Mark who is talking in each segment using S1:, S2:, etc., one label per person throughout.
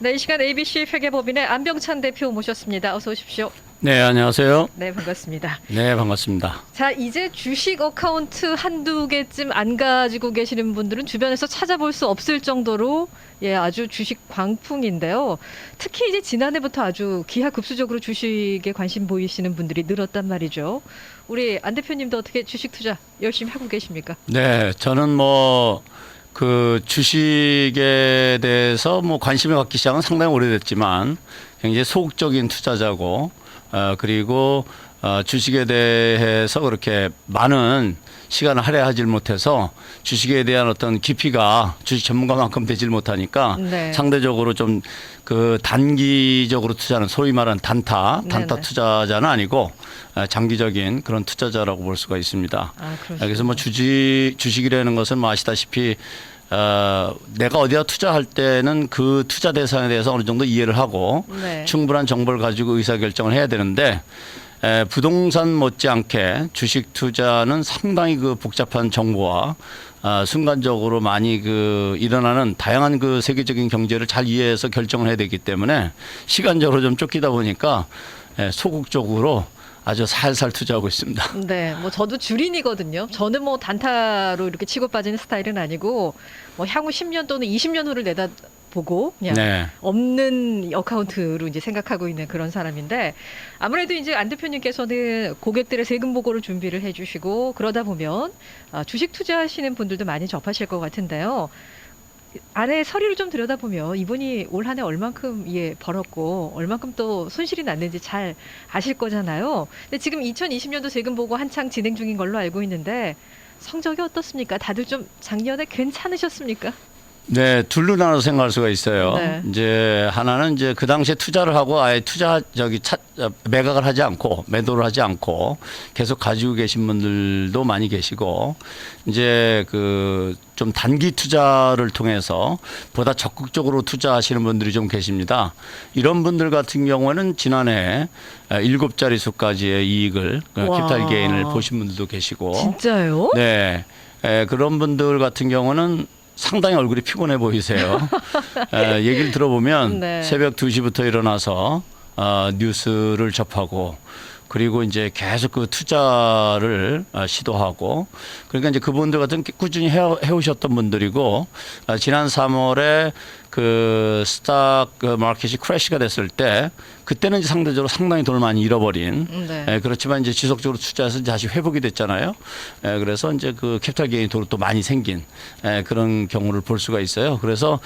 S1: 네, 이 시간 ABC 회계법인의 안병찬 대표 모셨습니다. 어서 오십시오.
S2: 네, 안녕하세요.
S1: 네, 반갑습니다.
S2: 네, 반갑습니다.
S1: 자, 이제 주식 어카운트 한두 개쯤 안 가지고 계시는 분들은 주변에서 찾아볼 수 없을 정도로 아주 주식 광풍인데요. 특히 이제 지난해부터 아주 기하급수적으로 주식에 관심 보이시는 분들이 늘었단 말이죠. 우리 안 대표님도 어떻게 주식 투자 열심히 하고 계십니까?
S2: 네, 저는 그 주식에 대해서 관심을 갖기 시작은 상당히 오래됐지만 굉장히 소극적인 투자자고 그리고 주식에 대해서 그렇게 많은 시간을 할애하지 못해서 주식에 대한 어떤 깊이가 주식 전문가만큼 되질 못하니까
S1: 네.
S2: 상대적으로 좀 그 단기적으로 투자는 소위 말하는 단타
S1: 네네.
S2: 투자자는 아니고 장기적인 그런 투자자라고 볼 수가 있습니다. 그래서 주식이라는 것은 아시다시피 내가 어디다 투자할 때는 그 투자 대상에 대해서 어느 정도 이해를 하고
S1: 네.
S2: 충분한 정보를 가지고 의사결정을 해야 되는데 부동산 못지않게 주식 투자는 상당히 그 복잡한 정보와 순간적으로 많이 그 일어나는 다양한 그 세계적인 경제를 잘 이해해서 결정을 해야 되기 때문에 시간적으로 좀 쫓기다 보니까 소극적으로 아주 살살 투자하고 있습니다.
S1: 네, 저도 주린이거든요. 저는 단타로 이렇게 치고 빠지는 스타일은 아니고 향후 10년 또는 20년 후를 내다보고 그냥
S2: 네.
S1: 없는 어카운트로 이제 생각하고 있는 그런 사람인데 아무래도 이제 안 대표님께서는 고객들의 세금 보고를 준비를 해주시고 그러다 보면 주식 투자하시는 분들도 많이 접하실 것 같은데요. 안에 서류를 좀 들여다보면 이분이 올 한 해 얼만큼 벌었고 얼만큼 또 손실이 났는지 잘 아실 거잖아요. 근데 지금 2020년도 세금 보고 한창 진행 중인 걸로 알고 있는데 성적이 어떻습니까? 다들 좀 작년에 괜찮으셨습니까?
S2: 네, 둘로 나눠서 생각할 수가 있어요.
S1: 네.
S2: 이제 하나는 이제 그 당시에 투자를 하고 아예 매각을 하지 않고 매도를 하지 않고 계속 가지고 계신 분들도 많이 계시고 이제 그 좀 단기 투자를 통해서 보다 적극적으로 투자하시는 분들이 좀 계십니다. 이런 분들 같은 경우에는 지난해 7자리 수까지의 이익을 캐피탈 게인을 보신 분들도 계시고
S1: 진짜요?
S2: 네. 그런 분들 같은 경우는 상당히 얼굴이 피곤해 보이세요. 얘기를 들어보면
S1: 네.
S2: 새벽 2시부터 일어나서 뉴스를 접하고 그리고 이제 계속 그 투자를 시도하고 그러니까 이제 그분들 같은 꾸준히 해오셨던 분들이고 지난 3월에 그 스탁 마켓이 크래시가 됐을 때 그때는 이제 상대적으로 상당히 돈을 많이 잃어버린
S1: 네.
S2: 그렇지만 이제 지속적으로 투자해서 다시 회복이 됐잖아요. 그래서 이제 그 캐피탈 게인이 또 많이 생긴 그런 경우를 볼 수가 있어요. 그래서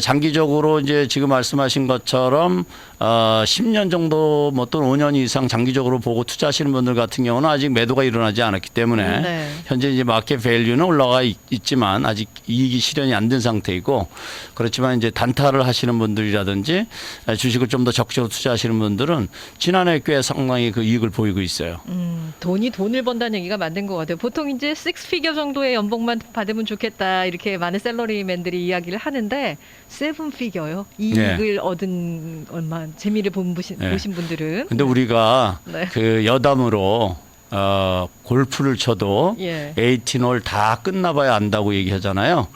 S2: 장기적으로 이제 지금 말씀하신 것처럼 10년 정도 또는 5년 이상 장기적으로 보고 투자하시는 분들 같은 경우는 아직 매도가 일어나지 않았기 때문에
S1: 네.
S2: 현재 이제 마켓 밸류는 올라가 있지만 아직 이익이 실현이 안 된 상태이고 그렇지만 이제 단타를 하시는 분들이라든지 주식을 좀 더 적극적으로 투자하시는 분들은 지난해 꽤 상당히 그 이익을 보이고 있어요.
S1: 돈이 돈을 번다는 얘기가 맞는 것 같아요. 보통 이제 6피겨 정도의 연봉만 받으면 좋겠다 이렇게 많은 샐러리맨들이 이야기를 하는데 7피겨요. 이익을 얻은 얼마 재미를 보신 분들은.
S2: 근데 우리가
S1: 네.
S2: 그 여담으로 골프를 쳐도
S1: 예.
S2: 18홀 다 끝나봐야 안다고 얘기하잖아요.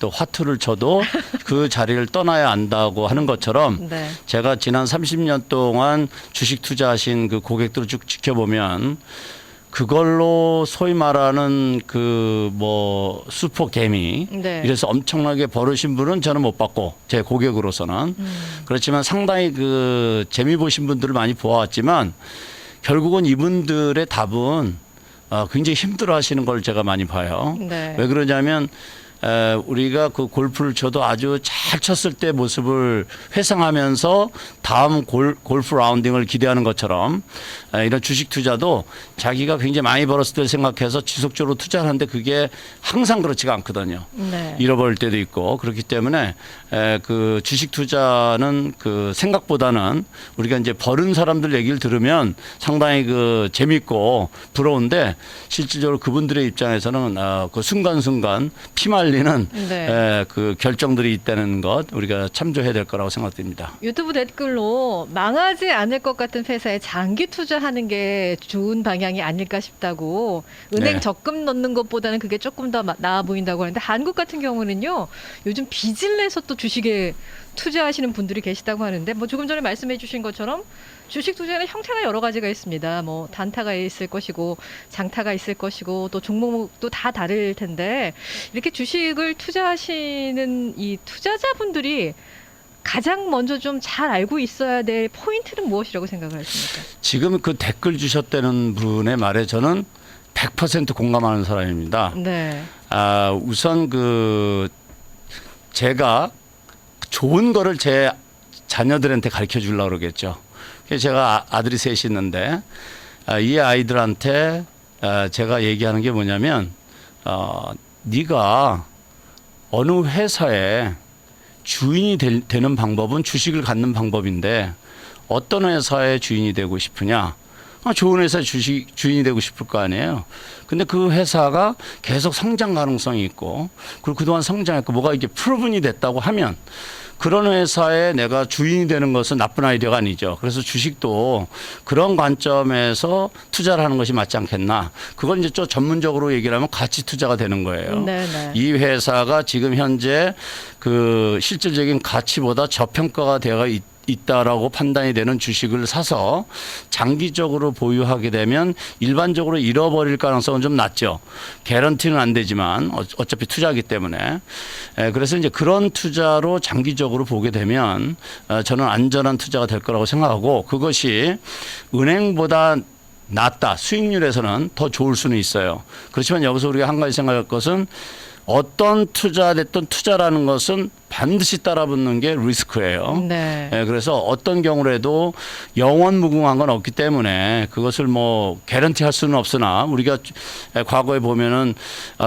S2: 또 화투를 쳐도 그 자리를 떠나야 안다고 하는 것처럼
S1: 네.
S2: 제가 지난 30년 동안 주식 투자하신 그 고객들을 쭉 지켜보면 그걸로 소위 말하는 그 슈퍼 개미
S1: 네.
S2: 이래서 엄청나게 벌으신 분은 저는 못 봤고 제 고객으로서는 그렇지만 상당히 그 재미 보신 분들을 많이 보아왔지만 결국은 이분들의 답은 굉장히 힘들어 하시는 걸 제가 많이 봐요.
S1: 네.
S2: 왜 그러냐면 우리가 그 골프를 쳐도 아주 잘 쳤을 때 모습을 회상하면서 다음 골프 라운딩을 기대하는 것처럼 이런 주식 투자도 자기가 굉장히 많이 벌었을 때 생각해서 지속적으로 투자하는데 그게 항상 그렇지가 않거든요.
S1: 네.
S2: 잃어버릴 때도 있고 그렇기 때문에 그 주식 투자는 그 생각보다는 우리가 이제 버는 사람들 얘기를 들으면 상당히 그 재밌고 부러운데 실질적으로 그분들의 입장에서는 그 순간순간 피말리는 휘말리는
S1: 네.
S2: 그 결정들이 있다는 것 우리가 참조해야 될 거라고 생각됩니다.
S1: 유튜브 댓글로 망하지 않을 것 같은 회사에 장기 투자하는 게 좋은 방향이 아닐까 싶다고 은행
S2: 네.
S1: 적금 넣는 것보다는 그게 조금 더 나아 보인다고 하는데 한국 같은 경우는요 요즘 빚을 내서 또 주식에 투자하시는 분들이 계시다고 하는데 뭐 조금 전에 말씀해 주신 것처럼 주식 투자에는 형태가 여러 가지가 있습니다. 뭐 단타가 있을 것이고 장타가 있을 것이고 또 종목도 다 다를 텐데 이렇게 주식을 투자하시는 이 투자자분들이 가장 먼저 좀 잘 알고 있어야 될 포인트는 무엇이라고 생각을 하십니까?
S2: 지금 그 댓글 주셨다는 분의 말에 저는 100% 공감하는 사람입니다.
S1: 네.
S2: 우선 그 제가 좋은 거를 제 자녀들한테 가르쳐 주려고 그러겠죠. 그래서 제가 아들이 셋이 있는데 이 아이들한테 제가 얘기하는 게 뭐냐면 네가 어느 회사에 주인이 되는 방법은 주식을 갖는 방법인데 어떤 회사의 주인이 되고 싶으냐? 좋은 회사 주인이 되고 싶을 거 아니에요. 근데 그 회사가 계속 성장 가능성이 있고 그리고 그동안 성장했고 뭐가 이게 프로븐이 됐다고 하면 그런 회사에 내가 주인이 되는 것은 나쁜 아이디어가 아니죠. 그래서 주식도 그런 관점에서 투자를 하는 것이 맞지 않겠나. 그건 이제 좀 전문적으로 얘기를 하면 가치 투자가 되는 거예요.
S1: 네네.
S2: 이 회사가 지금 현재 그 실질적인 가치보다 저평가가 되어 있다라고 판단이 되는 주식을 사서 장기적으로 보유하게 되면 일반적으로 잃어버릴 가능성은 좀 낮죠. 개런티는 안 되지만 어차피 투자하기 때문에. 그래서 이제 그런 투자로 장기적으로 보게 되면 저는 안전한 투자가 될 거라고 생각하고 그것이 은행보다 낮다. 수익률에서는 더 좋을 수는 있어요. 그렇지만 여기서 우리가 한 가지 생각할 것은 어떤 투자 됐든 투자라는 것은 반드시 따라붙는 게 리스크예요.
S1: 네.
S2: 그래서 어떤 경우라도 영원 무궁한 건 없기 때문에 그것을 뭐 개런티 할 수는 없으나 우리가 과거에 보면은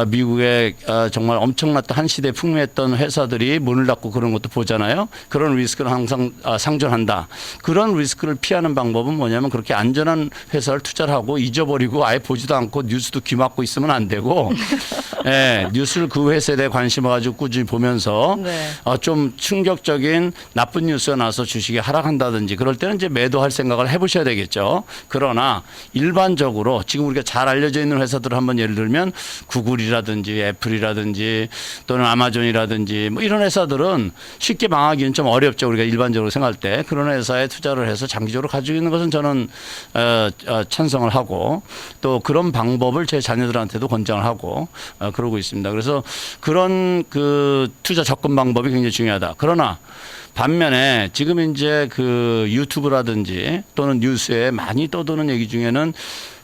S2: 미국에 정말 엄청났던 한 시대에 풍미했던 회사들이 문을 닫고 그런 것도 보잖아요. 그런 리스크는 항상 상존한다. 그런 리스크를 피하는 방법은 뭐냐면 그렇게 안전한 회사를 투자를 하고 잊어버리고 아예 보지도 않고 뉴스도 귀 막고 있으면 안 되고 뉴스를 그 회사에 대해 관심을 가지고 꾸준히 보면서
S1: 네.
S2: 좀 충격적인 나쁜 뉴스가 나서 주식이 하락한다든지 그럴 때는 이제 매도할 생각을 해보셔야 되겠죠. 그러나 일반적으로 지금 우리가 잘 알려져 있는 회사들을 한번 예를 들면 구글이라든지 애플이라든지 또는 아마존이라든지 뭐 이런 회사들은 쉽게 망하기는 좀 어렵죠. 우리가 일반적으로 생각할 때 그런 회사에 투자를 해서 장기적으로 가지고 있는 것은 저는 찬성을 하고 또 그런 방법을 제 자녀들한테도 권장을 하고 그러고 있습니다. 그래서 그런 그 투자 접근 방법이 굉장히 중요하다. 그러나 반면에 지금 이제 그 유튜브라든지 또는 뉴스에 많이 떠도는 얘기 중에는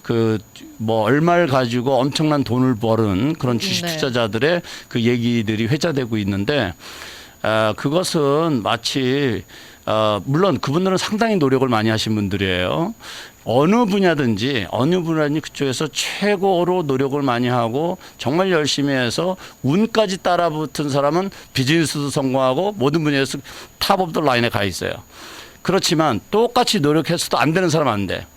S2: 그 뭐 얼마를 가지고 엄청난 돈을 버는 그런 주식
S1: 네.
S2: 투자자들의 그 얘기들이 회자되고 있는데 그것은 마치 물론 그분들은 상당히 노력을 많이 하신 분들이에요. 어느 분야든지 그쪽에서 최고로 노력을 많이 하고 정말 열심히 해서 운까지 따라붙은 사람은 비즈니스도 성공하고 모든 분야에서 탑 오브 더 라인에 가 있어요. 그렇지만 똑같이 노력해서도 안 되는 사람은 안 돼.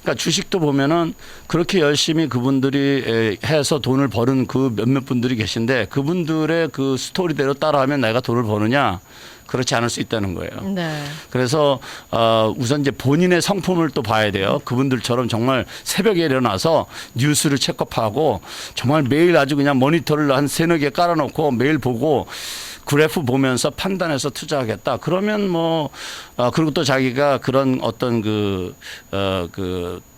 S2: 그러니까 주식도 보면은 그렇게 열심히 그분들이 해서 돈을 버는 그 몇몇 분들이 계신데 그분들의 그 스토리대로 따라하면 내가 돈을 버느냐? 그렇지 않을 수 있다는 거예요.
S1: 네.
S2: 그래서 우선 이제 본인의 성품을 또 봐야 돼요. 그분들처럼 정말 새벽에 일어나서 뉴스를 체크하고 정말 매일 아주 그냥 모니터를 한 세네 개 깔아놓고 매일 보고 그래프 보면서 판단해서 투자하겠다. 그러면 뭐 그리고 또 자기가 그런 어떤 그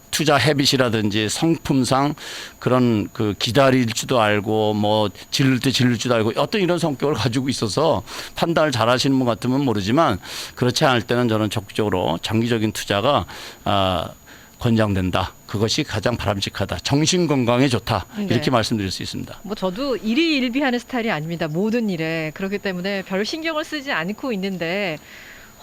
S2: 투자 헤빗이라든지 성품상 그런 그 기다릴 줄도 알고 뭐 질릴 때 질릴 줄도 알고 어떤 이런 성격을 가지고 있어서 판단을 잘 하시는 분 같으면 모르지만 그렇지 않을 때는 저는 적극적으로 장기적인 투자가 권장된다. 그것이 가장 바람직하다. 정신 건강에 좋다. 이렇게
S1: 네.
S2: 말씀드릴 수 있습니다.
S1: 뭐 저도 일희일비하는 스타일이 아닙니다. 모든 일에. 그렇기 때문에 별 신경을 쓰지 않고 있는데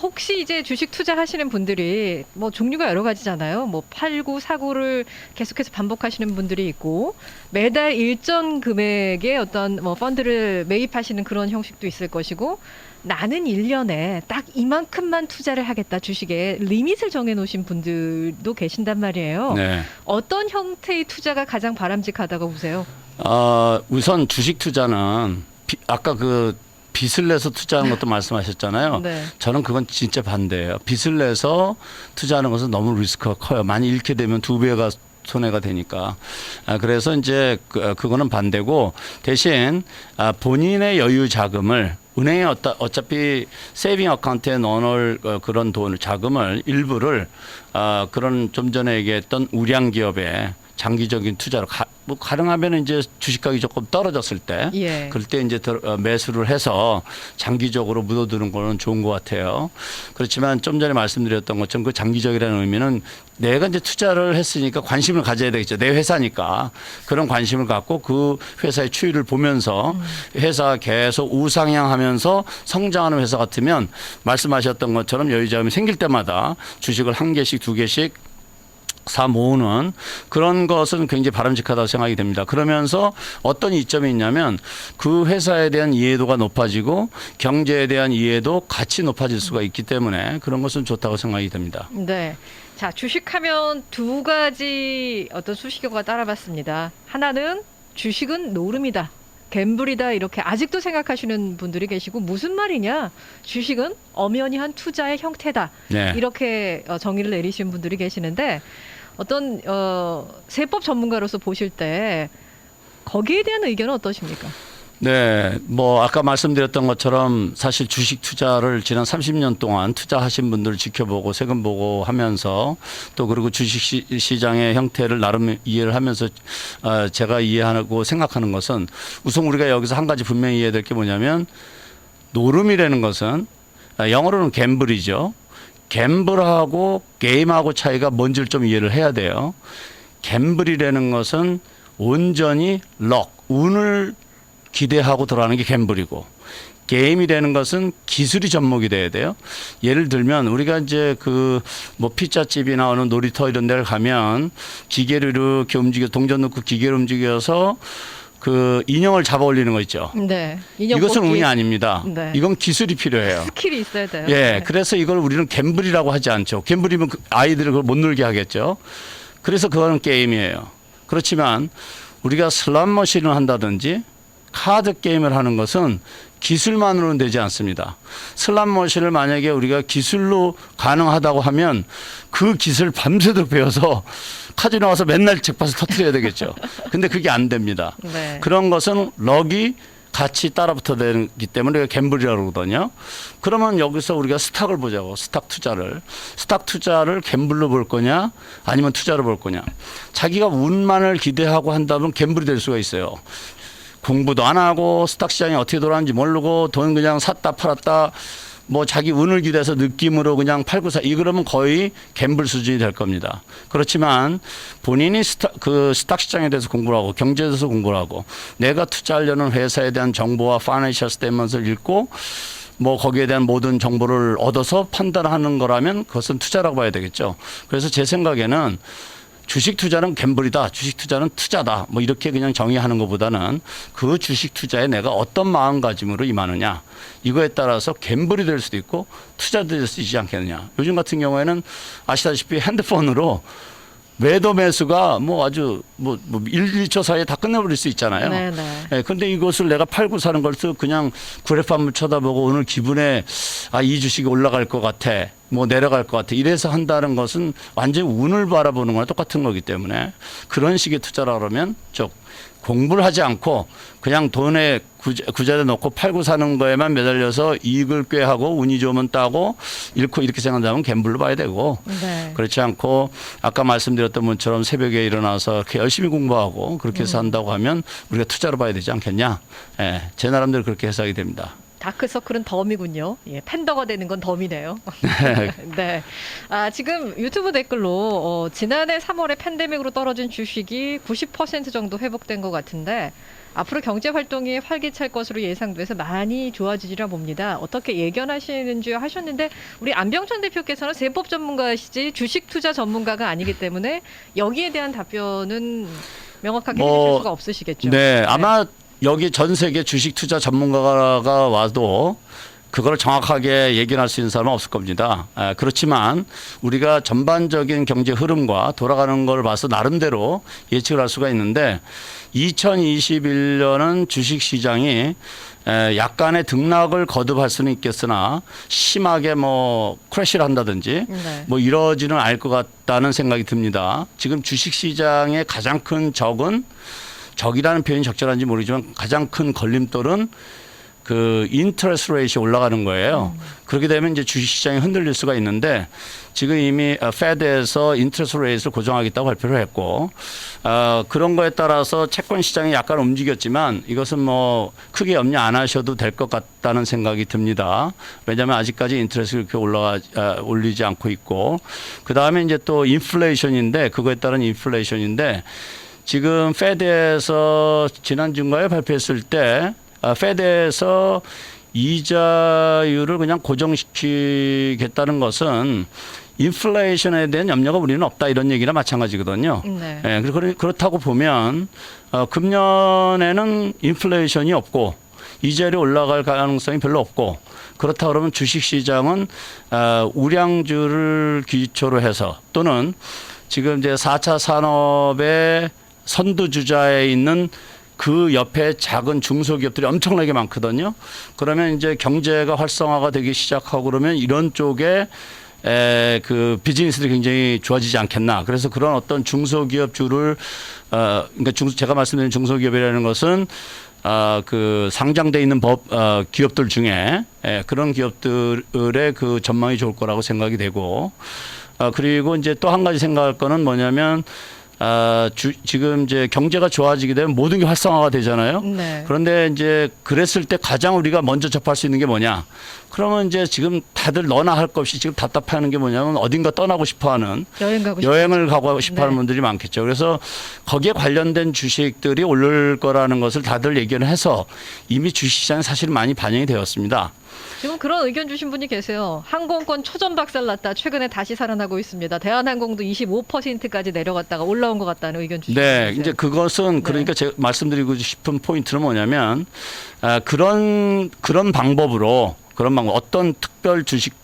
S1: 혹시 이제 주식 투자하시는 분들이 뭐 종류가 여러 가지잖아요. 뭐 팔고 사고를 계속해서 반복하시는 분들이 있고 매달 일정 금액의 어떤 뭐 펀드를 매입하시는 그런 형식도 있을 것이고 나는 1년에 딱 이만큼만 투자를 하겠다 주식에 리밋을 정해 놓으신 분들도 계신단 말이에요.
S2: 네.
S1: 어떤 형태의 투자가 가장 바람직하다고 보세요?
S2: 우선 주식 투자는 아까 그 빚을 내서 투자하는 것도 말씀하셨잖아요.
S1: 네.
S2: 저는 그건 진짜 반대예요. 빚을 내서 투자하는 것은 너무 리스크가 커요. 많이 잃게 되면 두 배가 손해가 되니까. 그래서 이제 그거는 반대고 대신 본인의 여유 자금을 은행에 어차피 세이빙 어카운트에 넣어놓을 그런 돈 자금을 일부를 그런 좀 전에 얘기했던 우량 기업에 장기적인 투자로 뭐 가능하면 이제 주식 가격이 조금 떨어졌을 때
S1: 예.
S2: 그럴 때 이제 매수를 해서 장기적으로 묻어두는 거는 좋은 것 같아요. 그렇지만 좀 전에 말씀드렸던 것처럼 그 장기적이라는 의미는 내가 이제 투자를 했으니까 관심을 가져야 되겠죠. 내 회사니까 그런 관심을 갖고 그 회사의 추이를 보면서 회사가 계속 우상향하면서 성장하는 회사 같으면 말씀하셨던 것처럼 여유자금이 생길 때마다 주식을 한 개씩 두 개씩 사 모으는 그런 것은 굉장히 바람직하다고 생각이 됩니다. 그러면서 어떤 이점이 있냐면 그 회사에 대한 이해도가 높아지고 경제에 대한 이해도 같이 높아질 수가 있기 때문에 그런 것은 좋다고 생각이 됩니다.
S1: 네. 자, 주식하면 두 가지 어떤 수식어가 따라봤습니다. 하나는 주식은 노름이다. 갬블이다 이렇게 아직도 생각하시는 분들이 계시고 무슨 말이냐 주식은 엄연히 한 투자의 형태다
S2: 네.
S1: 이렇게 정의를 내리신 분들이 계시는데 어떤 세법 전문가로서 보실 때 거기에 대한 의견은 어떠십니까?
S2: 네, 뭐 아까 말씀드렸던 것처럼 사실 주식 투자를 지난 30년 동안 투자하신 분들을 지켜보고 세금 보고 하면서 또 그리고 주식 시장의 형태를 나름 이해를 하면서 제가 이해하고 생각하는 것은 우선 우리가 여기서 한 가지 분명히 이해될 게 뭐냐면 노름이라는 것은 영어로는 갬블이죠. 갬블하고 게임하고 차이가 뭔지를 좀 이해를 해야 돼요. 갬블이라는 것은 온전히 럭, 운을 기대하고 들어가는 게 갬블이고 게임이라는 것은 기술이 접목이 돼야 돼요. 예를 들면 우리가 이제 그 뭐 피자집이나 어느 놀이터 이런 데를 가면 기계를 이렇게 동전 넣고 기계를 움직여서 그 인형을 잡아 올리는 거 있죠.
S1: 네. 인형
S2: 이것은
S1: 뽑기.
S2: 운이 아닙니다.
S1: 네.
S2: 이건 기술이 필요해요.
S1: 스킬이 있어야 돼요.
S2: 예,
S1: 네.
S2: 그래서 이걸 우리는 갬블이라고 하지 않죠. 갬블이면 아이들을 그걸 못 놀게 하겠죠. 그래서 그거는 게임이에요. 그렇지만 우리가 슬롯 머신을 한다든지 카드 게임을 하는 것은 기술만으로는 되지 않습니다. 슬롯 머신을 만약에 우리가 기술로 가능하다고 하면 그 기술 밤새도록 배워서 카지노 와서 맨날 잭팟을 터뜨려야 되겠죠. 근데 그게 안 됩니다.
S1: 네.
S2: 그런 것은 럭이 같이 따라붙어 되기 때문에 갬블이라고 그러거든요. 그러면 여기서 우리가 스탁을 보자고. 스탁 투자를 갬블로 볼 거냐 아니면 투자로 볼 거냐. 자기가 운만을 기대하고 한다면 갬블이 될 수가 있어요. 공부도 안 하고 스탁 시장이 어떻게 돌아가는지 모르고 돈 그냥 샀다 팔았다 뭐 자기 운을 기대해서 느낌으로 그냥 팔고 사 이러면 거의 갬블 수준이 될 겁니다. 그렇지만 본인이 스탁 시장에 대해서 공부를 하고 경제에 대해서 공부를 하고 내가 투자하려는 회사에 대한 정보와 파이낸셜 스테이트먼트를 읽고 뭐 거기에 대한 모든 정보를 얻어서 판단하는 거라면 그것은 투자라고 봐야 되겠죠. 그래서 제 생각에는 주식 투자는 갬블이다. 주식 투자는 투자다. 뭐 이렇게 그냥 정의하는 것보다는 그 주식 투자에 내가 어떤 마음가짐으로 임하느냐. 이거에 따라서 갬블이 될 수도 있고 투자도 될 수 있지 않겠느냐. 요즘 같은 경우에는 아시다시피 핸드폰으로 매도 매수가 뭐 아주 뭐 1, 2초 사이에 다 끝내버릴 수 있잖아요.
S1: 네네.
S2: 예, 근데 이것을 내가 팔고 사는 걸 그냥 그래프 한번 쳐다보고 오늘 기분에 이 주식이 올라갈 것 같아. 뭐 내려갈 것 같아. 이래서 한다는 것은 완전히 운을 바라보는 거랑 똑같은 거기 때문에 그런 식의 투자라 그러면 공부를 하지 않고 그냥 돈에 구자재 넣고 팔고 사는 거에만 매달려서 이익을 꾀하고 운이 좋으면 따고 잃고 이렇게 생각한다면 갬블로 봐야 되고
S1: 네.
S2: 그렇지 않고 아까 말씀드렸던 분처럼 새벽에 일어나서 이렇게 열심히 공부하고 그렇게 해서 한다고 하면 우리가 투자로 봐야 되지 않겠냐. 예, 제 나름대로 그렇게 해석이 됩니다.
S1: 다크서클은 덤이군요. 예, 팬더가 되는 건 덤이네요. 네. 지금 유튜브 댓글로 지난해 3월에 팬데믹으로 떨어진 주식이 90% 정도 회복된 것 같은데 앞으로 경제 활동이 활기찰 것으로 예상돼서 많이 좋아지리라 봅니다. 어떻게 예견하시는지 하셨는데 우리 안병천 대표께서는 세법 전문가시지 주식 투자 전문가가 아니기 때문에 여기에 대한 답변은 명확하게 해주실 수가 없으시겠죠.
S2: 네, 아마 여기 전 세계 주식 투자 전문가가 와도 그걸 정확하게 얘기할 수 있는 사람은 없을 겁니다. 그렇지만 우리가 전반적인 경제 흐름과 돌아가는 걸 봐서 나름대로 예측을 할 수가 있는데 2021년은 주식시장이 약간의 등락을 거듭할 수는 있겠으나 심하게 뭐 크래시를 한다든지
S1: 네.
S2: 뭐 이러지는 않을 것 같다는 생각이 듭니다. 지금 주식시장의 가장 큰 적이라는 표현이 적절한지 모르지만 가장 큰 걸림돌은 그 인터레스트 레이트가 올라가는 거예요. 그렇게 되면 이제 주식시장이 흔들릴 수가 있는데 지금 이미 페드에서 인터레스트 레이트를 고정하겠다고 발표를 했고 그런 거에 따라서 채권 시장이 약간 움직였지만 이것은 뭐 크게 염려 안 하셔도 될 것 같다는 생각이 듭니다. 왜냐하면 아직까지 인터레스트를 그렇게 올리지 않고 있고 그 다음에 이제 또 인플레이션인데 그거에 따른 인플레이션인데 지금 페드에서 지난주인가에 발표했을 때 페드에서 이자율을 그냥 고정시키겠다는 것은 인플레이션에 대한 염려가 우리는 없다 이런 얘기나 마찬가지거든요.
S1: 네.
S2: 예, 그렇다고 보면 금년에는 인플레이션이 없고 이자율이 올라갈 가능성이 별로 없고 그렇다 그러면 주식시장은 우량주를 기초로 해서 또는 지금 이제 4차 산업의 선두주자에 있는 그 옆에 작은 중소기업들이 엄청나게 많거든요. 그러면 이제 경제가 활성화가 되기 시작하고 그러면 이런 쪽에 그 비즈니스들이 굉장히 좋아지지 않겠나. 그래서 그런 어떤 중소기업주를 그러니까 제가 말씀드린 중소기업이라는 것은 그 상장돼 있는 기업들 중에 그런 기업들의 그 전망이 좋을 거라고 생각이 되고 그리고 이제 또 한 가지 생각할 거는 뭐냐면 지금 이제 경제가 좋아지게 되면 모든 게 활성화가 되잖아요.
S1: 네.
S2: 그런데 이제 그랬을 때 가장 우리가 먼저 접할 수 있는 게 뭐냐? 그러면 이제 지금 다들 너나 할 것 없이 지금 답답해하는 게 뭐냐면 어딘가 떠나고 싶어하는 여행을 가고 싶어하는
S1: 네.
S2: 분들이 많겠죠. 그래서 거기에 관련된 주식들이 오를 거라는 것을 다들 얘기를 해서 이미 주식시장에 사실 많이 반영이 되었습니다.
S1: 지금 그런 의견 주신 분이 계세요. 항공권 초전 박살났다. 최근에 다시 살아나고 있습니다. 대한항공도 25%까지 내려갔다가 올라온 것 같다는 의견 주신 분이
S2: 네,
S1: 계세요.
S2: 이제 그것은
S1: 네.
S2: 그러니까 제가 말씀드리고 싶은 포인트는 뭐냐면 그런 방법으로 어떤 특별 주식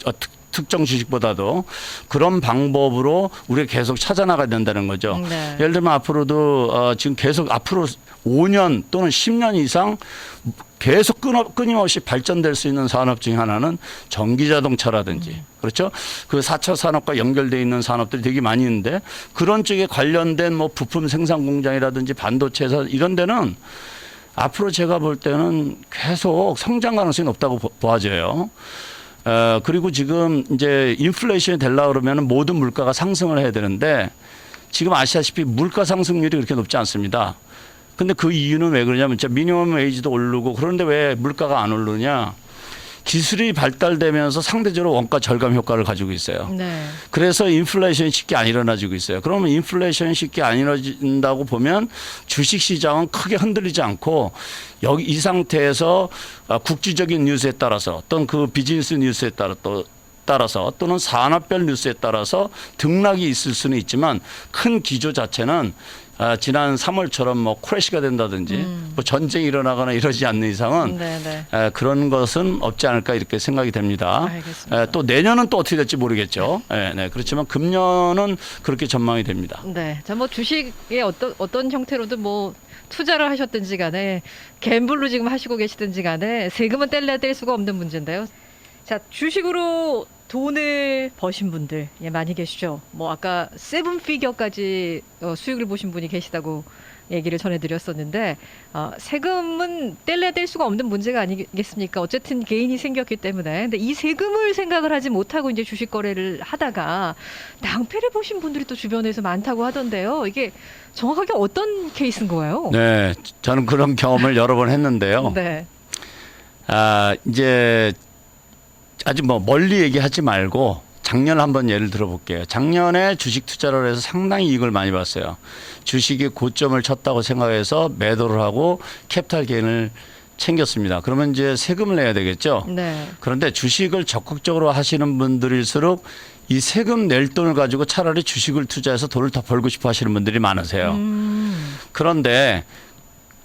S2: 특정 주식보다도 그런 방법으로 우리가 계속 찾아나가야 된다는 거죠.
S1: 네.
S2: 예를 들면 앞으로도 지금 계속 앞으로 5년 또는 10년 이상 계속 끊임없이 발전될 수 있는 산업 중에 하나는 전기 자동차라든지 그렇죠? 그 4차 산업과 연결되어 있는 산업들이 되게 많이 있는데 그런 쪽에 관련된 뭐 부품 생산 공장이라든지 반도체 회사 이런 데는 앞으로 제가 볼 때는 계속 성장 가능성이 높다고 보아져요. 그리고 지금 이제 인플레이션이 되려고 그러면 모든 물가가 상승을 해야 되는데 지금 아시다시피 물가 상승률이 그렇게 높지 않습니다. 근데 그 이유는 왜 그러냐면 진짜 미니멈 웨이지도 오르고 그런데 왜 물가가 안 오르냐? 기술이 발달되면서 상대적으로 원가 절감 효과를 가지고 있어요.
S1: 네.
S2: 그래서 인플레이션이 쉽게 안 일어나지고 있어요. 그러면 인플레이션이 쉽게 안 일어난다고 보면 주식시장은 크게 흔들리지 않고 여기 이 상태에서 국지적인 뉴스에 따라서 또는 그 비즈니스 뉴스에 따라서 또는 산업별 뉴스에 따라서 등락이 있을 수는 있지만 큰 기조 자체는 지난 3월처럼 뭐 크래시가 된다든지 뭐 전쟁이 일어나거나 이러지 않는 이상은
S1: 네.
S2: 그런 것은 없지 않을까 이렇게 생각이 됩니다.
S1: 알겠습니다.
S2: 또 내년은 또 어떻게 될지 모르겠죠. 네. 그렇지만 금년은 그렇게 전망이 됩니다.
S1: 네. 자, 뭐 주식에 어떤 형태로든 뭐 투자를 하셨든지 간에 갬블로 지금 하시고 계시든지 간에 세금은 뗄래야 뗄 수가 없는 문제인데요. 자, 주식으로 돈을 버신 분들 많이 계시죠. 뭐 아까 세븐 피겨까지 수익을 보신 분이 계시다고 얘기를 전해드렸었는데 세금은 뗄래야 뗄 수가 없는 문제가 아니겠습니까? 어쨌든 개인이 생겼기 때문에. 근데 이 세금을 생각을 하지 못하고 이제 주식 거래를 하다가 낭패를 보신 분들이 또 주변에서 많다고 하던데요. 이게 정확하게 어떤 케이스인 거예요?
S2: 네, 저는 그런 경험을 여러 번 했는데요.
S1: 네.
S2: 이제 아주 뭐 멀리 얘기하지 말고 작년 한번 예를 들어볼게요. 작년에 주식 투자를 해서 상당히 이익을 많이 봤어요. 주식이 고점을 쳤다고 생각해서 매도를 하고 캐피탈 게인을 챙겼습니다. 그러면 이제 세금을 내야 되겠죠.
S1: 네.
S2: 그런데 주식을 적극적으로 하시는 분들일수록 이 세금 낼 돈을 가지고 차라리 주식을 투자해서 돈을 더 벌고 싶어 하시는 분들이 많으세요. 그런데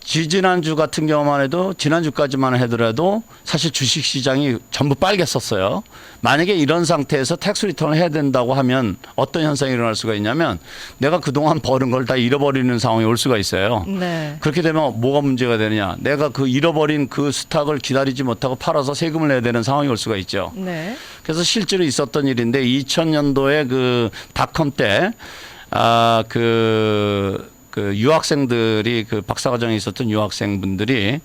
S2: 지난주 같은 경우만 해도 지난주까지만 하더라도 사실 주식 시장이 전부 빨갰었어요. 만약에 이런 상태에서 텍스 리턴을 해야 된다고 하면 어떤 현상이 일어날 수가 있냐면 내가 그동안 벌은 걸 다 잃어버리는 상황이 올 수가 있어요.
S1: 네.
S2: 그렇게 되면 뭐가 문제가 되느냐. 내가 그 잃어버린 그 스탁을 기다리지 못하고 팔아서 세금을 내야 되는 상황이 올 수가 있죠.
S1: 네.
S2: 그래서 실제로 있었던 일인데 2000년도에 그 닷컴 때 그 유학생들이 그 박사과정에 있었던 유학생분들이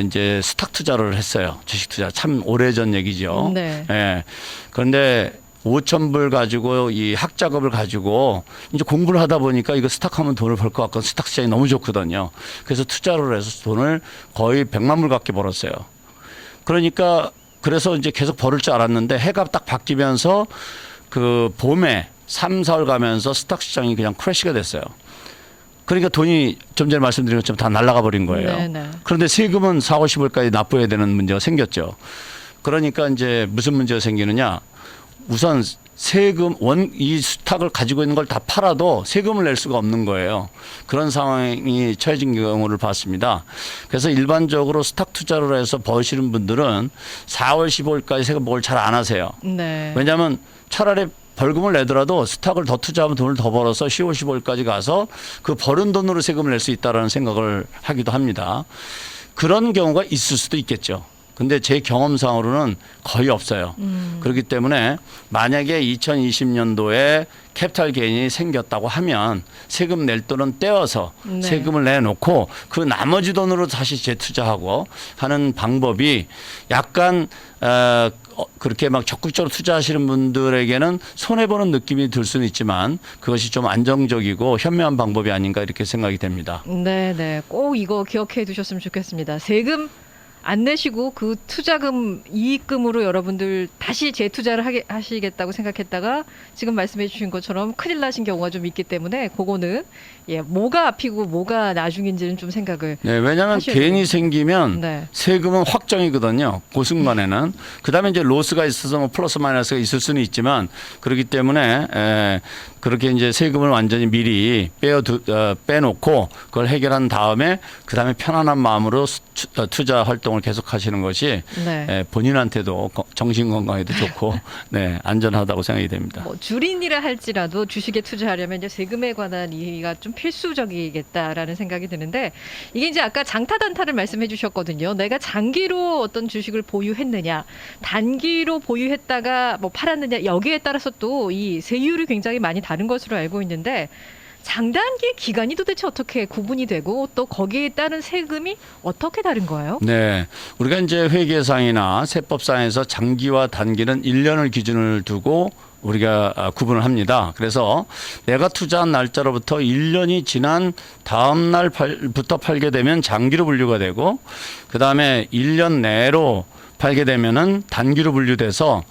S2: 이제 스탁 투자를 했어요. 주식 투자. 참 오래전 얘기죠.
S1: 네.
S2: 예. 그런데 5,000불 가지고 이 학자금을 가지고 이제 공부를 하다 보니까 이거 스탁하면 돈을 벌 것 같고 스탁 시장이 너무 좋거든요. 그래서 투자를 해서 돈을 거의 100만 불 가까이 벌었어요. 그러니까 그래서 이제 계속 벌을 줄 알았는데 해가 딱 바뀌면서 그 봄에 3, 4월 가면서 스탁 시장이 그냥 크래시가 됐어요. 그러니까 돈이 좀 전에 말씀드린 것처럼 다 날아가 버린 거예요.
S1: 네네.
S2: 그런데 세금은 4, 50월까지 납부해야 되는 문제가 생겼죠. 그러니까 이제 무슨 문제가 생기느냐. 우선 세금 이 스탁을 가지고 있는 걸 다 팔아도 세금을 낼 수가 없는 거예요. 그런 상황이 처해진 경우를 봤습니다. 그래서 일반적으로 스탁 투자를 해서 버시는 분들은 4월 15일까지 세금 보고를 잘 안 하세요.
S1: 네.
S2: 왜냐하면 차라리 벌금을 내더라도 스탁을 더 투자하면 돈을 더 벌어서 10월 15일까지 가서 그 벌은 돈으로 세금을 낼 수 있다라는 생각을 하기도 합니다. 그런 경우가 있을 수도 있겠죠. 근데 제 경험상으로는 거의 없어요. 그렇기 때문에 만약에 2020년도에 캐피탈 게인이 생겼다고 하면 세금 낼 돈은 떼어서
S1: 네.
S2: 세금을 내놓고 그 나머지 돈으로 다시 재투자하고 하는 방법이 약간 그렇게 막 적극적으로 투자하시는 분들에게는 손해보는 느낌이 들 수는 있지만 그것이 좀 안정적이고 현명한 방법이 아닌가 이렇게 생각이 됩니다.
S1: 네. 꼭 이거 기억해 두셨으면 좋겠습니다. 세금 안 내시고 그 투자금 이익금으로 여러분들 다시 재투자를 하시겠다고 생각했다가 지금 말씀해 주신 것처럼 큰일 나신 경우가 좀 있기 때문에 그거는 뭐가 앞이고 뭐가 나중인지는 좀 생각을
S2: 네, 왜냐하면
S1: 하셔야
S2: 개인이
S1: 되겠네요.
S2: 생기면
S1: 네.
S2: 세금은 확정이거든요. 그 순간에는. 그다음에 이제 로스가 있어서 뭐 플러스 마이너스가 있을 수는 있지만 그렇기 때문에 그렇게 이제 세금을 완전히 미리 빼놓고 그걸 해결한 다음에 그다음에 편안한 마음으로 투자 활동을 계속하시는 것이
S1: 네.
S2: 본인한테도 정신 건강에도 좋고 네, 안전하다고 생각이 됩니다.
S1: 뭐 줄인이라 할지라도 주식에 투자하려면 이제 세금에 관한 이해가 좀 필수적이겠다라는 생각이 드는데 이게 이제 아까 장타 단타를 말씀해 주셨거든요. 내가 장기로 어떤 주식을 보유했느냐, 단기로 보유했다가 뭐 팔았느냐 여기에 따라서 또 이 세율이 굉장히 많이 다른 것으로 알고 있는데 장단기 기간이 도대체 어떻게 구분이 되고 또 거기에 따른 세금이 어떻게 다른 거예요?
S2: 네. 우리가 이제 회계상이나 세법상에서 장기와 단기는 1년을 기준을 두고 우리가 구분을 합니다. 그래서 내가 투자한 날짜로부터 1년이 지난 다음 날부터 팔게 되면 장기로 분류가 되고 그다음에 1년 내로 팔게 되면은 단기로 분류돼서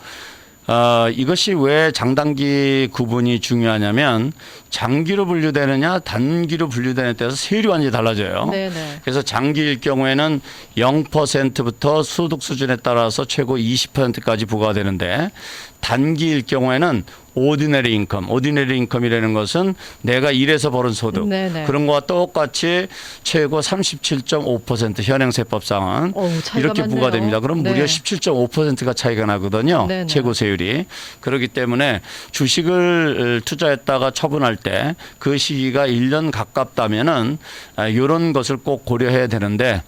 S2: 이것이 왜 장단기 구분이 중요하냐면 장기로 분류되느냐 단기로 분류되느냐에 따라서 세율이 완전히 달라져요.
S1: 네네.
S2: 그래서 장기일 경우에는 0%부터 소득 수준에 따라서 최고 20%까지 부과가 되는데 단기일 경우에는 오디너리 인컴이라는 것은 내가 일해서 벌은 소득
S1: 네네.
S2: 그런 거와 똑같이 최고 37.5% 현행세법상은
S1: 차이가
S2: 이렇게
S1: 많네요.
S2: 부과됩니다. 그럼
S1: 네.
S2: 무려 17.5%가 차이가 나거든요.
S1: 네네.
S2: 최고 세율이. 그렇기 때문에 주식을 투자했다가 처분할 때 그 시기가 1년 가깝다면은 이런 것을 꼭 고려해야 되는데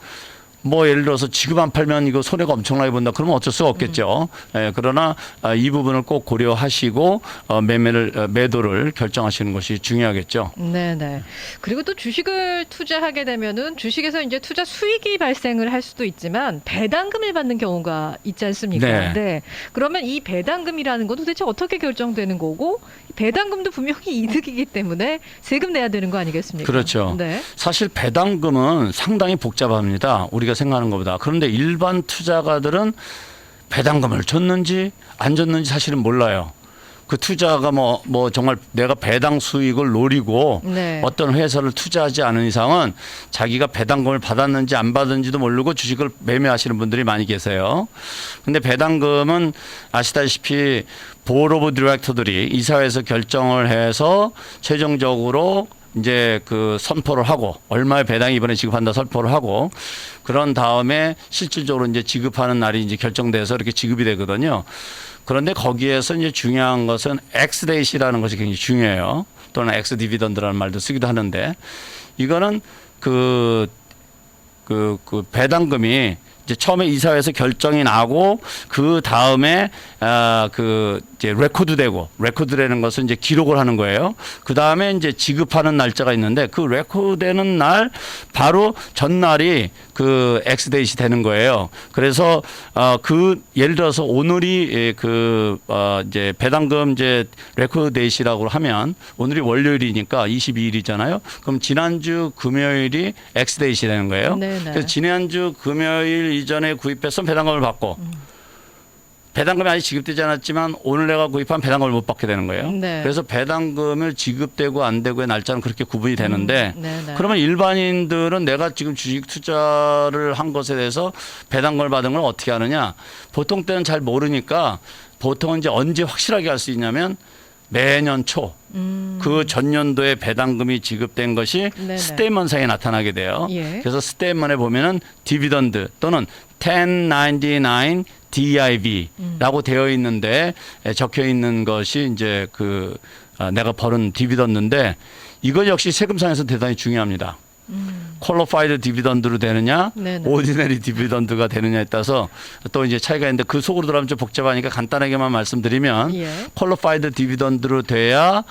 S2: 뭐 예를 들어서 지금 안 팔면 이거 손해가 엄청나게 본다. 그러면 어쩔 수가 없겠죠. 그러나 이 부분을 꼭 고려하시고 매도를 결정하시는 것이 중요하겠죠.
S1: 네네. 그리고 또 주식을 투자하게 되면은 주식에서 이제 투자 수익이 발생을 할 수도 있지만 배당금을 받는 경우가 있지 않습니까?
S2: 네.
S1: 네. 그러면 이 배당금이라는 건 도대체 어떻게 결정되는 거고 배당금도 분명히 이득이기 때문에 세금 내야 되는 거 아니겠습니까?
S2: 그렇죠.
S1: 네.
S2: 사실 배당금은 상당히 복잡합니다. 우리가 생각하는 것보다. 그런데 일반 투자가들은 배당금을 줬는지 안 줬는지 사실은 몰라요. 그 투자가 뭐 정말 내가 배당 수익을 노리고
S1: 네.
S2: 어떤 회사를 투자하지 않은 이상은 자기가 배당금을 받았는지 안 받았는지도 모르고 주식을 매매하시는 분들이 많이 계세요. 근데 배당금은 아시다시피 보ard 오브 디렉터들이 이사회에서 결정을 해서 최종적으로 이제 그 선포를 하고 얼마의 배당이 이번에 지급한다 선포를 하고 그런 다음에 실질적으로 이제 지급하는 날이 이제 결정돼서 이렇게 지급이 되거든요. 그런데 거기에서 이제 중요한 것은 엑스데이시라는 것이 굉장히 중요해요. 또는 엑스 디비던드라는 말도 쓰기도 하는데 이거는 그 배당금이 이제 처음에 이사회에서 결정이 나고 그 다음에 그 이제 레코드되는 것은 이제 기록을 하는 거예요. 그 다음에 이제 지급하는 날짜가 있는데 그 레코드되는 날 바로 전날이 그 엑스데이시 되는 거예요. 그래서 그 예를 들어서 오늘이 이제 배당금 이제 레코드데이시라고 하면 오늘이 월요일이니까 22일이잖아요. 그럼 지난주 금요일이 엑스데이시 되는 거예요.
S1: 네네.
S2: 그래서 지난주 금요일 이전에 구입해서 배당금을 받고 배당금이 아직 지급되지 않았지만 오늘 내가 구입한 배당금을 못 받게 되는 거예요.
S1: 네.
S2: 그래서 배당금을 지급되고 안 되고의 날짜는 그렇게 구분이 되는데
S1: 네네.
S2: 그러면 일반인들은 내가 지금 주식 투자를 한 것에 대해서 배당금을 받은 걸 어떻게 하느냐. 보통 때는 잘 모르니까 보통은 이제 언제 확실하게 할 수 있냐면 매년 초 그 전년도에 배당금이 지급된 것이
S1: 네네.
S2: 스테이먼상에 나타나게 돼요.
S1: 예.
S2: 그래서 스테이먼에 보면은 디비던드 또는 1099 DIV라고 되어 있는데 적혀 있는 것이 이제 내가 벌은 디비던드인데 이것 역시 세금상에서 대단히 중요합니다. 퀄리파이드 디비던드로 되느냐,
S1: 네네.
S2: 오디너리 디비던드가 되느냐에 따라서 또 이제 차이가 있는데 그 속으로 들어가면 좀 복잡하니까 간단하게만 말씀드리면
S1: 예.
S2: 퀄리파이드 디비던드로 돼야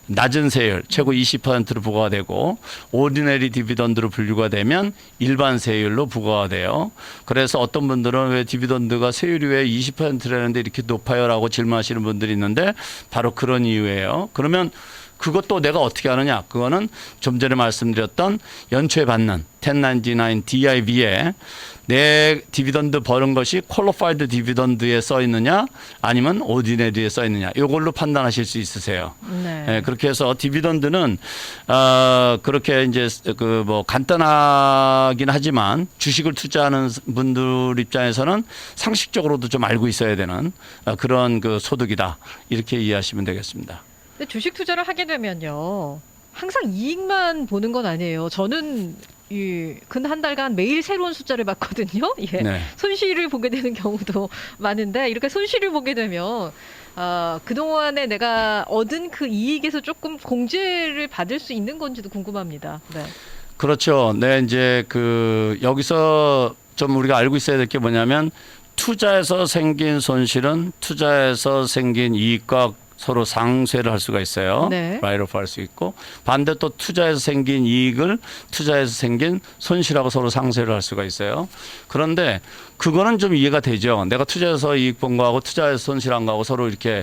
S2: 낮은 세율 최고 20%로 부과가 되고 오디너리 디비던드로 분류가 되면 일반 세율로 부과가 돼요. 그래서 어떤 분들은 왜 디비던드가 세율이 왜 20%라는데 이렇게 높아요라고 질문하시는 분들이 있는데 바로 그런 이유예요. 그러면 그것도 내가 어떻게 하느냐? 그거는 좀 전에 말씀드렸던 연초에 받는 1099 DIV에 내 디비던드 버는 것이 퀄리파이드 디비던드에 써 있느냐 아니면 오디너리에 써 있느냐 이걸로 판단하실 수 있으세요.
S1: 네.
S2: 예, 그렇게 해서 디비던드는 그렇게 이제 뭐 간단하긴 하지만 주식을 투자하는 분들 입장에서는 상식적으로도 좀 알고 있어야 되는 그런 그 소득이다 이렇게 이해하시면 되겠습니다.
S1: 근데 주식 투자를 하게 되면요. 항상 이익만 보는 건 아니에요. 저는 근 한 달간 매일 새로운 숫자를 봤거든요. 예.
S2: 네.
S1: 손실을 보게 되는 경우도 많은데 이렇게 손실을 보게 되면 그동안에 내가 얻은 그 이익에서 조금 공제를 받을 수 있는 건지도 궁금합니다. 네.
S2: 그렇죠. 네, 이제 여기서 좀 우리가 알고 있어야 될 게 뭐냐면 투자에서 생긴 손실은 투자에서 생긴 이익과 서로 상쇄를 할 수가 있어요.
S1: 네.
S2: 라이트오프 할 수 있고 반대 또 투자에서 생긴 이익을 투자에서 생긴 손실하고 서로 상쇄를 할 수가 있어요. 그런데 그거는 좀 이해가 되죠. 내가 투자해서 이익 본 거하고 투자해서 손실한 거하고 서로 이렇게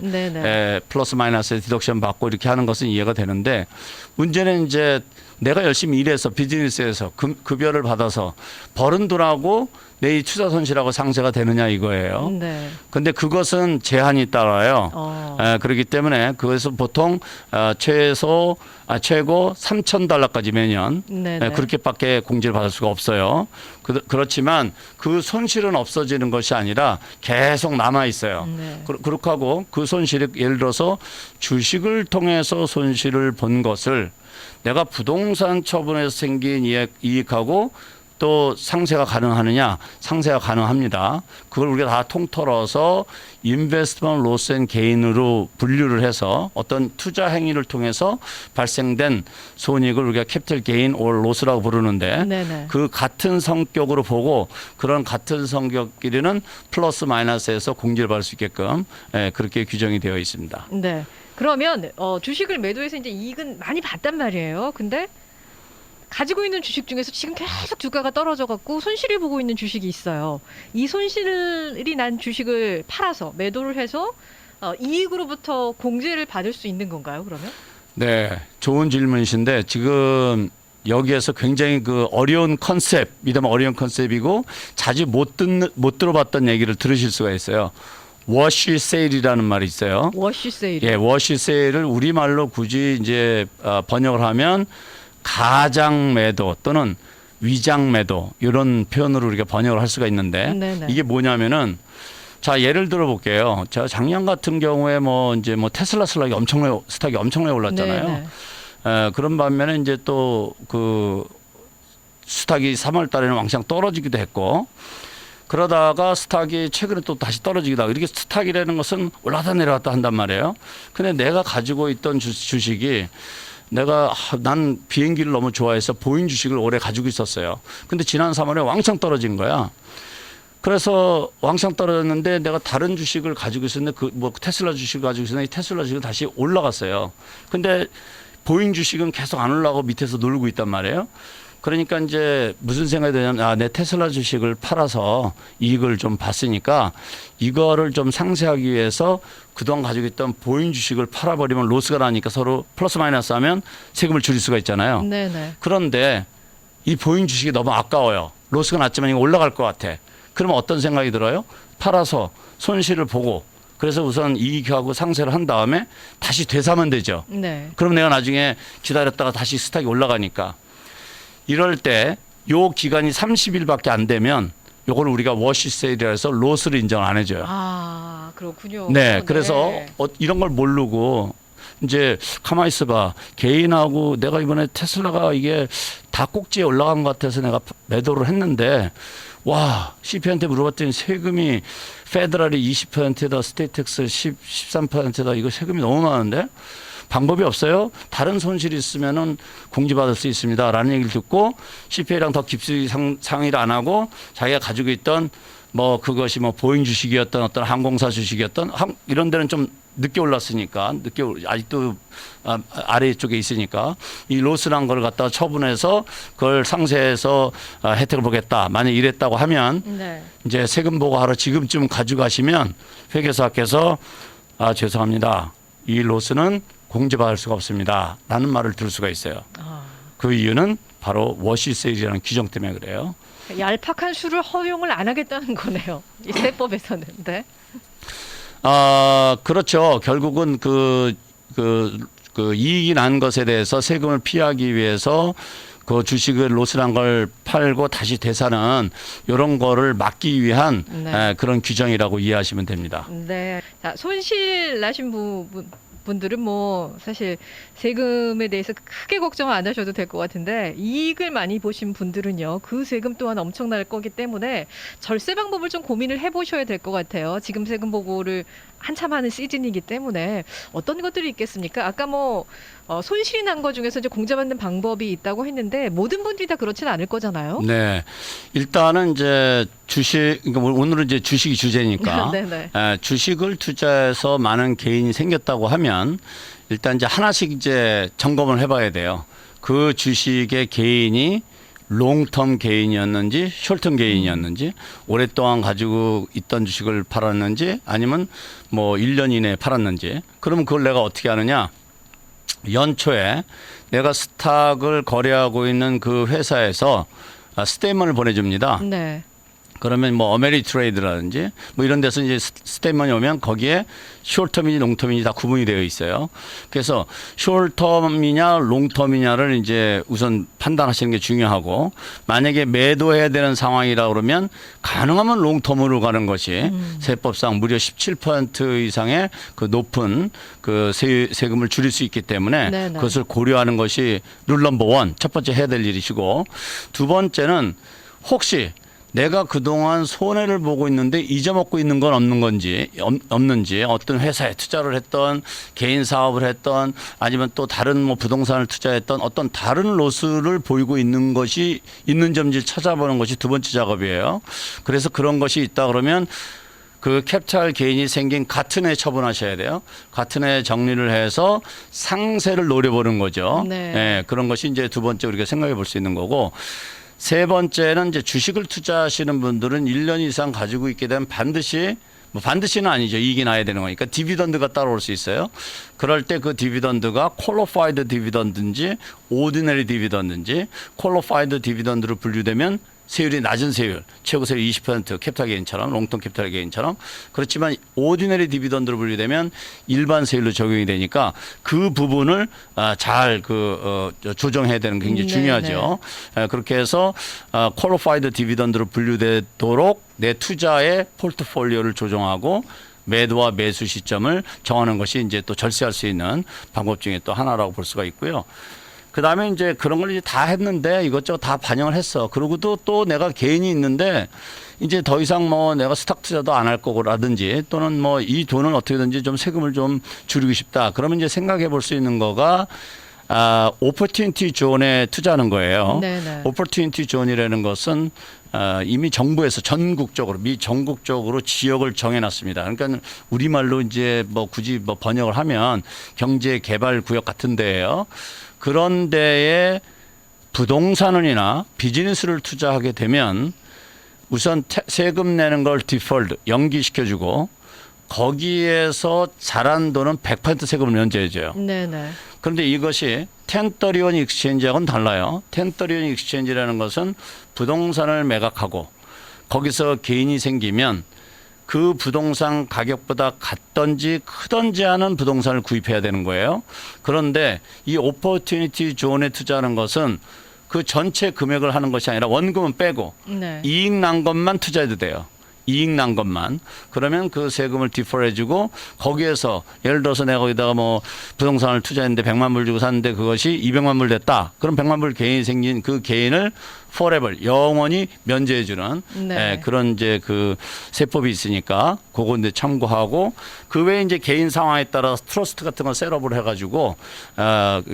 S2: 플러스 마이너스 디덕션 받고 이렇게 하는 것은 이해가 되는데 문제는 이제 내가 열심히 일해서 비즈니스에서 급여를 받아서 벌은 돈하고 내 이 투자 손실하고 상쇄가 되느냐 이거예요.
S1: 네.
S2: 근데 그것은 제한이 따라요. 그렇기 때문에 그것은 보통 최고 $3,000까지 매년 그렇게밖에 공제를 받을 수가 없어요. 그렇지만 그 손실은 없어지는 것이 아니라 계속 남아 있어요.
S1: 네.
S2: 그렇게 하고 그 손실이 예를 들어서 주식을 통해서 손실을 본 것을 내가 부동산 처분에서 생긴 이익하고 또 상세가 가능하느냐? 상세가 가능합니다. 그걸 우리가 다 통틀어서 인베스트먼트 로스 앤 게인으로 분류를 해서 어떤 투자 행위를 통해서 발생된 손익을 우리가 캐피털 게인 or 로스라고 부르는데
S1: 네네.
S2: 그 같은 성격으로 보고 그런 같은 성격끼리는 플러스 마이너스에서 공제를 받을 수 있게끔 그렇게 규정이 되어 있습니다.
S1: 네. 그러면 주식을 매도해서 이제 이익은 많이 봤단 말이에요. 근데 가지고 있는 주식 중에서 지금 계속 주가가 떨어져 갖고 손실을 보고 있는 주식이 있어요. 이 손실이 난 주식을 팔아서 매도를 해서 이익으로부터 공제를 받을 수 있는 건가요, 그러면?
S2: 네, 좋은 질문이신데 지금 여기에서 굉장히 어려운 컨셉이라면 어려운 컨셉이고 자주 못 들어봤던 얘기를 들으실 수가 있어요. 워시 세일이라는 말이 있어요.
S1: 워시 세일.
S2: 예, 워시 세일을 우리말로 굳이 이제 번역을 하면 가장 매도 또는 위장 매도 이런 표현으로 우리가 번역을 할 수가 있는데
S1: 네네.
S2: 이게 뭐냐면은 자 예를 들어 볼게요. 자 작년 같은 경우에 뭐 테슬라 스탁이 엄청나게 올랐잖아요.
S1: 네네.
S2: 그런 반면에 이제 또 그 스탁이 3월 달에는 왕창 떨어지기도 했고 그러다가 스탁이 최근에 또 다시 떨어지기도 하고 이렇게 스탁이라는 것은 올라갔다 내려갔다 한단 말이에요. 근데 내가 가지고 있던 주식이 난 비행기를 너무 좋아해서 보잉 주식을 오래 가지고 있었어요. 근데 지난 3월에 왕창 떨어진 거야. 그래서 왕창 떨어졌는데 내가 다른 주식을 가지고 있었는데 테슬라 주식을 가지고 있었는데 이 테슬라 주식은 다시 올라갔어요. 근데 보잉 주식은 계속 안 올라가고 밑에서 놀고 있단 말이에요. 그러니까 이제 무슨 생각이 드냐면 내 테슬라 주식을 팔아서 이익을 좀 봤으니까 이거를 좀 상쇄하기 위해서 그동안 가지고 있던 보잉 주식을 팔아버리면 로스가 나니까 서로 플러스 마이너스 하면 세금을 줄일 수가 있잖아요.
S1: 네네.
S2: 그런데 이 보잉 주식이 너무 아까워요. 로스가 났지만 이거 올라갈 것 같아. 그러면 어떤 생각이 들어요? 팔아서 손실을 보고 그래서 우선 이익하고 상쇄를 한 다음에 다시 되사면 되죠.
S1: 네.
S2: 그럼 내가 나중에 기다렸다가 다시 스탁이 올라가니까 이럴 때 요 기간이 30일밖에 안 되면 요걸 우리가 워시 세일이라 해서 로스를 인정을 안 해줘요.
S1: 아, 그렇군요.
S2: 네. 그래서
S1: 네.
S2: 이런 걸 모르고 이제 가만히 있어봐. 개인하고 내가 이번에 테슬라가 이게 다 꼭지에 올라간 것 같아서 내가 매도를 했는데 와, CP한테 물어봤더니 세금이 페더럴이 20%다, 스테이텍스 13%다. 이거 세금이 너무 많은데 방법이 없어요. 다른 손실이 있으면은 공지받을 수 있습니다라는 얘기를 듣고 CPA랑 더 깊이 상의를 안 하고 자기가 가지고 있던 그것이 보잉 주식이었던 어떤 항공사 주식이었던 이런 데는 좀 늦게 올랐으니까 아직도 아래쪽에 있으니까 이 로스란 걸 갖다가 처분해서 그걸 상세해서 혜택을 보겠다. 만약 이랬다고 하면
S1: 네.
S2: 이제 세금 보고하러 지금쯤 가져가시면 회계사께서 죄송합니다. 이 로스는 공제받을 수가 없습니다. 라는 말을 들을 수가 있어요. 그 이유는 바로 워시 세일이라는 규정 때문에 그래요.
S1: 얄팍한 수를 허용을 안 하겠다는 거네요. 이 세법에서는. 네.
S2: 그렇죠. 결국은 그 이익이 난 것에 대해서 세금을 피하기 위해서 그 주식을 로스란 걸 팔고 다시 되사는 이런 거를 막기 위한
S1: 네.
S2: 그런 규정이라고 이해하시면 됩니다.
S1: 네. 자, 손실 나신 분들은 사실 세금에 대해서 크게 걱정 안 하셔도 될 것 같은데 이익을 많이 보신 분들은요. 그 세금 또한 엄청날 거기 때문에 절세 방법을 좀 고민을 해보셔야 될 것 같아요. 지금 세금 보고를 한참 하는 시즌이기 때문에 어떤 것들이 있겠습니까? 아까 손실이 난 것 중에서 이제 공제받는 방법이 있다고 했는데 모든 분들이 다 그렇지는 않을 거잖아요.
S2: 네. 일단은 이제 그러니까 오늘은 이제 주식이 주제니까
S1: 네네.
S2: 주식을 투자해서 많은 개인이 생겼다고 하면 일단 이제 하나씩 이제 점검을 해봐야 돼요. 그 주식의 개인이 롱텀 개인이었는지 숏텀 개인이었는지 오랫동안 가지고 있던 주식을 팔았는지 아니면 1년 이내에 팔았는지 그러면 그걸 내가 어떻게 하느냐 연초에 내가 스탁을 거래하고 있는 그 회사에서 스테이먼을 보내줍니다.
S1: 네.
S2: 그러면 어메리트레이드라든지 이런 데서 이제 스테이먼이 오면 거기에 숏텀이니 롱텀이니 다 구분이 되어 있어요. 그래서 숏텀이냐 롱텀이냐를 이제 우선 판단하시는 게 중요하고 만약에 매도해야 되는 상황이라 그러면 가능하면 롱텀으로 가는 것이 세법상 무려 17% 이상의 그 높은 그 세금을 줄일 수 있기 때문에
S1: 네네.
S2: 그것을 고려하는 것이 룰 넘버 원 첫 번째 해야 될 일이시고 두 번째는 혹시 내가 그동안 손해를 보고 있는데 잊어먹고 있는 건 없는지 어떤 회사에 투자를 했던 개인 사업을 했던 아니면 또 다른 부동산을 투자했던 어떤 다른 로스를 보이고 있는 것이 있는지 찾아보는 것이 두 번째 작업이에요. 그래서 그런 것이 있다 그러면 그 캡탈 개인이 생긴 같은 해 처분하셔야 돼요. 같은 해 정리를 해서 상세를 노려보는 거죠.
S1: 네.
S2: 네, 그런 것이 이제 두 번째 우리가 생각해 볼 수 있는 거고 세 번째는 이제 주식을 투자하시는 분들은 1년 이상 가지고 있게 되면 반드시는 아니죠. 이익이 나야 되는 거니까 디비던드가 따라올 수 있어요. 그럴 때 그 디비던드가 퀄리파이드 디비던드인지 오디너리 디비던드인지 퀄리파이드 디비던드로 분류되면 세율이 낮은 세율, 최고 세율 20% 캡탈 게인처럼 롱텀 캡탈 게인처럼 그렇지만 오디너리 디비던드로 분류되면 일반 세율로 적용이 되니까 그 부분을 잘 조정해야 되는 게 굉장히 중요하죠. 그렇게 해서 퀄리파이드 디비던드로 분류되도록 내 투자의 포트폴리오를 조정하고 매도와 매수 시점을 정하는 것이 이제 또 절세할 수 있는 방법 중에 또 하나라고 볼 수가 있고요. 그 다음에 이제 그런 걸 이제 다 했는데 이것저것 다 반영을 했어. 그러고도 또 내가 개인이 있는데 이제 더 이상 뭐 내가 스탁 투자도 안 할 거고라든지 또는 뭐 이 돈을 어떻게든지 좀 세금을 좀 줄이고 싶다. 그러면 이제 생각해 볼 수 있는 거가 오퍼튜니티 존에 투자하는 거예요.
S1: 네네.
S2: 오퍼튜니티 존이라는 것은 이미 정부에서 전국적으로 미 전국적으로 지역을 정해놨습니다. 그러니까 우리말로 이제 뭐 굳이 뭐 번역을 하면 경제 개발 구역 같은 데예요. 그런 데에 부동산이나 비즈니스를 투자하게 되면 우선 세금 내는 걸 디폴드 연기시켜주고 거기에서 자란 돈은 100% 세금을 면제해줘요.
S1: 네네.
S2: 그런데 이것이 1031 익스체인지하고는 달라요. 1031 익스체인지라는 것은 부동산을 매각하고 거기서 개인이 생기면 그 부동산 가격보다 같든지 크든지 하는 부동산을 구입해야 되는 거예요. 그런데 이 오퍼튜니티 존에 투자하는 것은 그 전체 금액을 하는 것이 아니라 원금은 빼고
S1: 네.
S2: 이익 난 것만 투자해도 돼요. 이익 난 것만. 그러면 그 세금을 디퍼해주고 거기에서 예를 들어서 내가 거기다가 뭐 부동산을 투자했는데 100만 불 주고 샀는데 그것이 200만 불 됐다. 그럼 100만 불 개인이 생긴 그 개인을 forever 영원히 면제해주는
S1: 네.
S2: 그런 이제 그 세법이 있으니까 그거 이제 참고하고 그 외에 이제 개인 상황에 따라서 트러스트 같은 거 셋업을 해가지고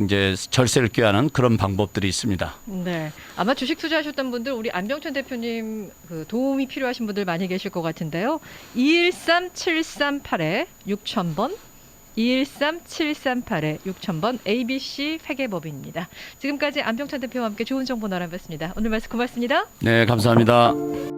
S2: 이제 절세를 꾀하는 그런 방법들이 있습니다.
S1: 네. 아마 주식 투자하셨던 분들 우리 안병천 대표님 그 도움이 필요하신 분들 많이 계실 것 같은데요. 213738에 6000번 213738에 6000번 ABC 회계법인입니다. 지금까지 안병천 대표와 함께 좋은 정보 나눠봤습니다. 오늘 말씀 고맙습니다.
S2: 네, 감사합니다.